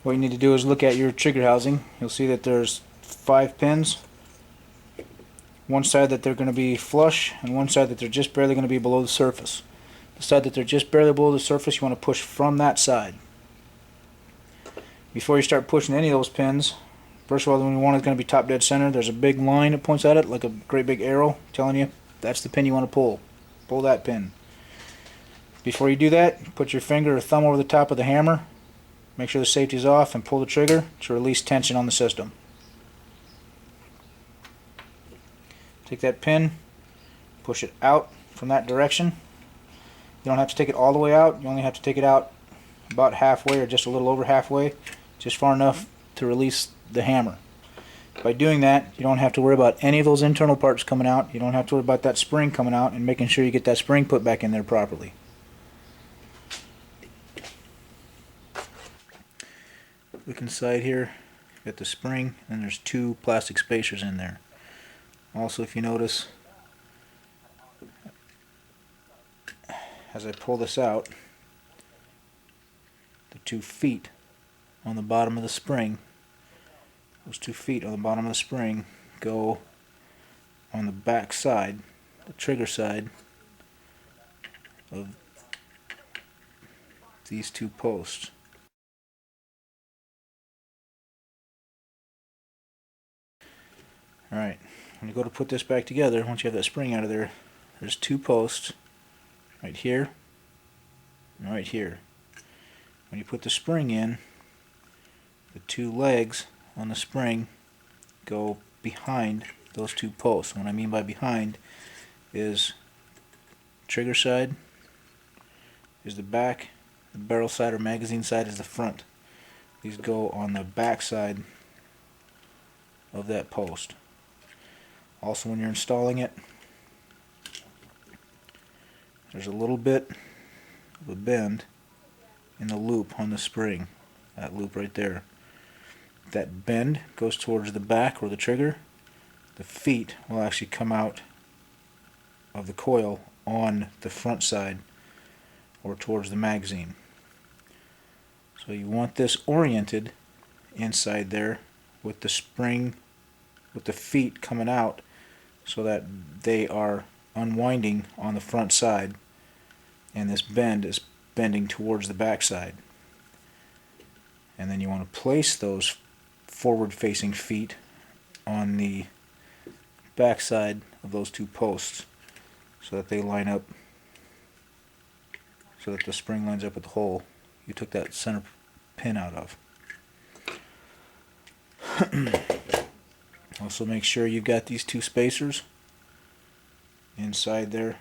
What you need to do is look at your trigger housing. You'll see that there's 5 pins. One side that they're going to be flush and one side that they're just barely going to be below the surface. The side that they're just barely below the surface, you want to push from that side. Before you start pushing any of those pins, first of all, the one is going to be top dead center. There's a big line that points at it, like a great big arrow, telling you that's the pin you want to pull. Pull that pin. Before you do that, put your finger or thumb over the top of the hammer, make sure the safety is off, and pull the trigger to release tension on the system. Take that pin, push it out from that direction. You don't have to take it all the way out, you only have to take it out about halfway or just a little over halfway, just far enough to release the hammer. By doing that, you don't have to worry about any of those internal parts coming out. You don't have to worry about that spring coming out and making sure you get that spring put back in there properly. Look inside here, got the spring, and there's 2 plastic spacers in there. Also, if you notice, as I pull this out, the 2 feet on the bottom of the spring, those 2 feet on the bottom of the spring go on the back side, the trigger side of these 2 posts. Alright, when you go to put this back together, once you have that spring out of there, there's 2 posts right here and right here. When you put the spring in, the 2 legs on the spring go behind those 2 posts. What I mean by behind is trigger side is the back, the barrel side or magazine side is the front. These go on the back side of that post. Also, when you're installing it, there's a little bit of a bend in the loop on the spring, that loop right there. That bend goes towards the back or the trigger. The feet will actually come out of the coil on the front side or towards the magazine. So you want this oriented inside there with the spring, with the feet coming out, so that they are unwinding on the front side and this bend is bending towards the back side. And then you want to place those forward facing feet on the back side of those 2 posts so that they line up, so that the spring lines up with the hole you took that center pin out of. Also, make sure you've got these 2 spacers inside there,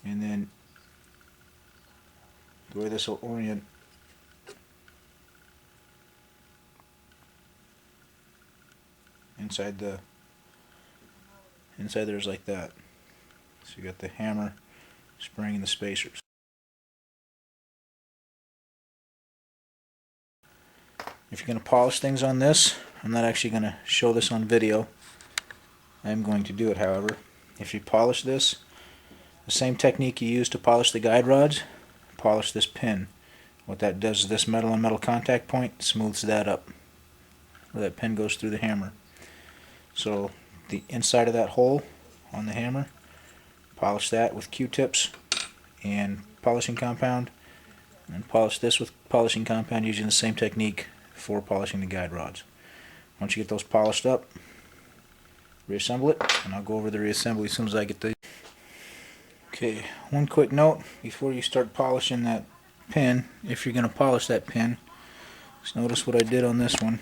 and then the way this will orient inside there is like that. So you got the hammer, spring, and the spacers. If you're going to polish things on this, I'm not actually going to show this on video. I'm going to do it, however. If you polish this, the same technique you use to polish the guide rods, polish this pin. What that does is this metal on metal contact point smooths that up, where that pin goes through the hammer. So the inside of that hole on the hammer, polish that with Q-tips and polishing compound, and polish this with polishing compound using the same technique for polishing the guide rods. Once you get those polished up, reassemble it, and I'll go over the reassembly as soon as I get the... Okay, one quick note before you start polishing that pin, if you're going to polish that pin, just notice what I did on this one.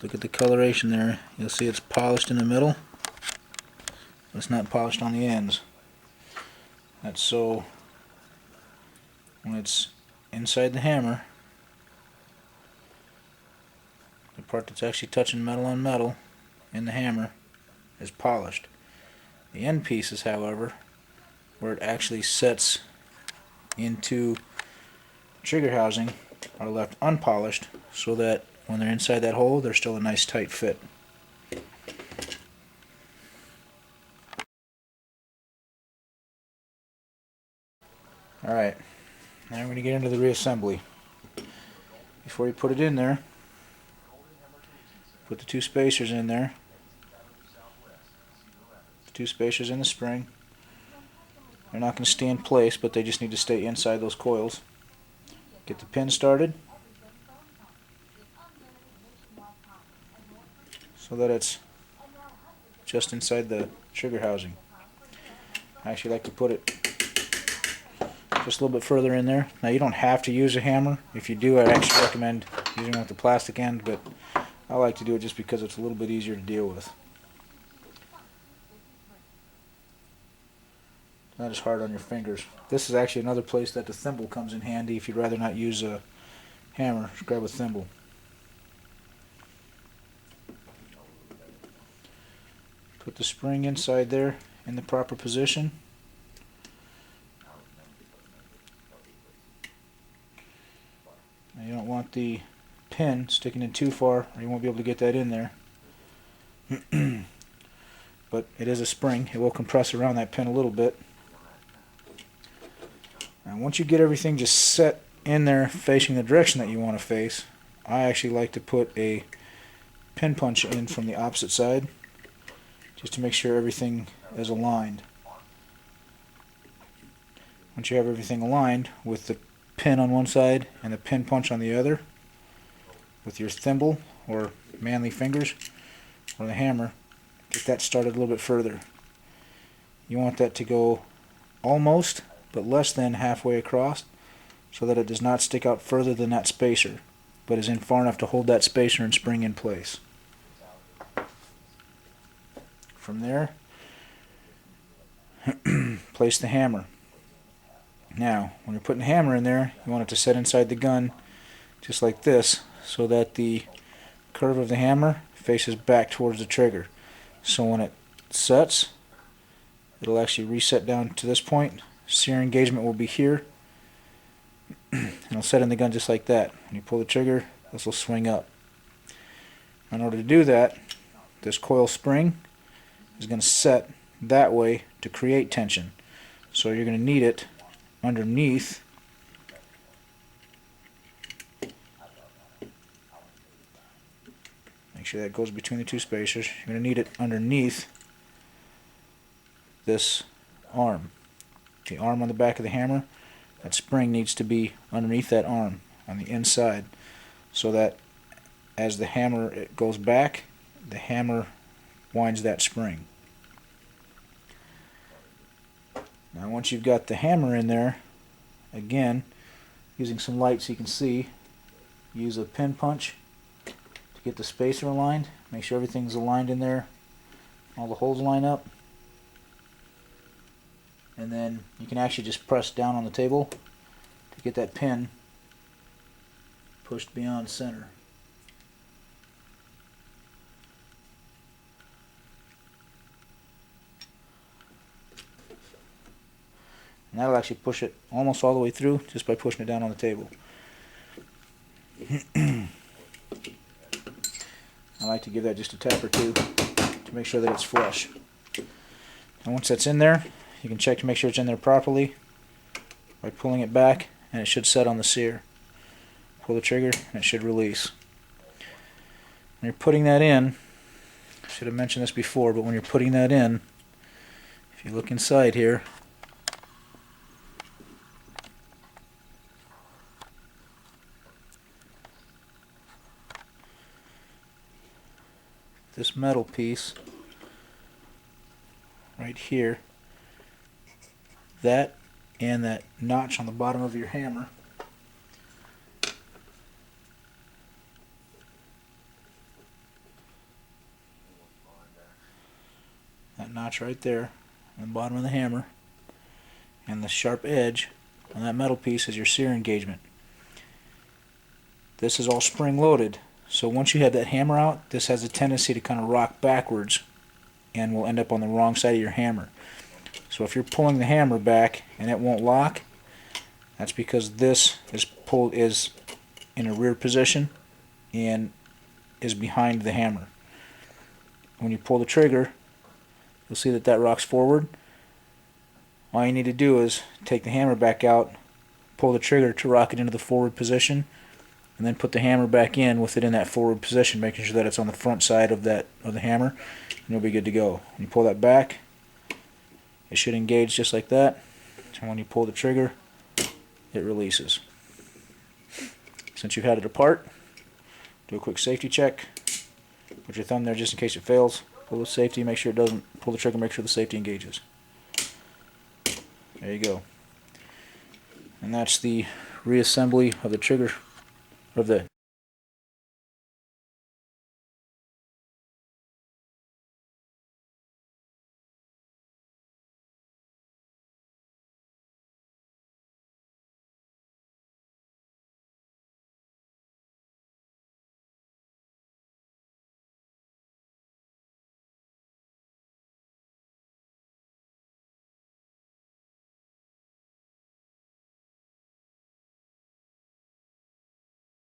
Look at the coloration there. You'll see it's polished in the middle. It's not polished on the ends. That's so when it's inside the hammer, the part that's actually touching metal on metal in the hammer is polished. The end pieces, however, where it actually sets into trigger housing, are left unpolished so that when they're inside that hole, they're still a nice tight fit. Alright, now we're going to get into the reassembly. before you put it in there, put the 2 spacers in there. The 2 spacers in the spring. They're not going to stay in place, but they just need to stay inside those coils. Get the pin started so that it's just inside the trigger housing. I actually like to put it just a little bit further in there. Now you don't have to use a hammer. If you do, I'd actually recommend using one with the plastic end, but I like to do it just because it's a little bit easier to deal with. Not as hard on your fingers. This is actually another place that the thimble comes in handy if you'd rather not use a hammer. Just grab a thimble. Put the spring inside there in the proper position. Now you don't want the pin sticking in too far or you won't be able to get that in there. But it is a spring. It will compress around that pin a little bit. And once you get everything just set in there facing the direction that you want to face, I actually like to put a pin punch in from the opposite side just to make sure everything is aligned. Once you have everything aligned with the pin on one side and the pin punch on the other, with your thimble or manly fingers or the hammer, get that started a little bit further. You want that to go almost but less than halfway across so that it does not stick out further than that spacer, but is in far enough to hold that spacer and spring in place. From there, place the hammer. Now, when you're putting the hammer in there, you want it to set inside the gun just like this so that the curve of the hammer faces back towards the trigger. So when it sets, it'll actually reset down to this point. Sear engagement will be here, and it'll set in the gun just like that. When you pull the trigger, this will swing up. In order to do that, this coil spring is going to set that way to create tension. So you're going to need it underneath make sure that goes between the 2 spacers. You're going to need it underneath this arm. The arm on the back of the hammer, that spring needs to be underneath that arm on the inside so that as the hammer it goes back, the hammer winds that spring. Now once you've got the hammer in there, again, using some light so you can see, use a pin punch to get the spacer aligned. Make sure everything's aligned in there, all the holes line up. And then you can actually just press down on the table to get that pin pushed beyond center. And that'll actually push it almost all the way through just by pushing it down on the table. I like to give that just a tap or two to make sure that it's flush. And once that's in there, you can check to make sure it's in there properly by pulling it back, and it should set on the sear. Pull the trigger and it should release. When you're putting that in, I should have mentioned this before, but when you're putting that in, if you look inside here, this metal piece right here, that and that notch on the bottom of your hammer, that notch right there on the bottom of the hammer, and the sharp edge on that metal piece is your sear engagement. This is all spring loaded, so once you have that hammer out, this has a tendency to kind of rock backwards and will end up on the wrong side of your hammer. So if you're pulling the hammer back and it won't lock, that's because this is in a rear position and is behind the hammer. When you pull the trigger, you'll see that that rocks forward. All you need to do is take the hammer back out, pull the trigger to rock it into the forward position, and then put the hammer back in with it in that forward position, making sure that it's on the front side of the hammer, and you'll be good to go. When you pull that back, it should engage just like that, and when you pull the trigger, it releases. Since you've had it apart, do a quick safety check. Put your thumb there just in case it fails. Pull the safety, make sure it doesn't. Pull the trigger, make sure the safety engages. There you go. And that's the reassembly of the trigger, of the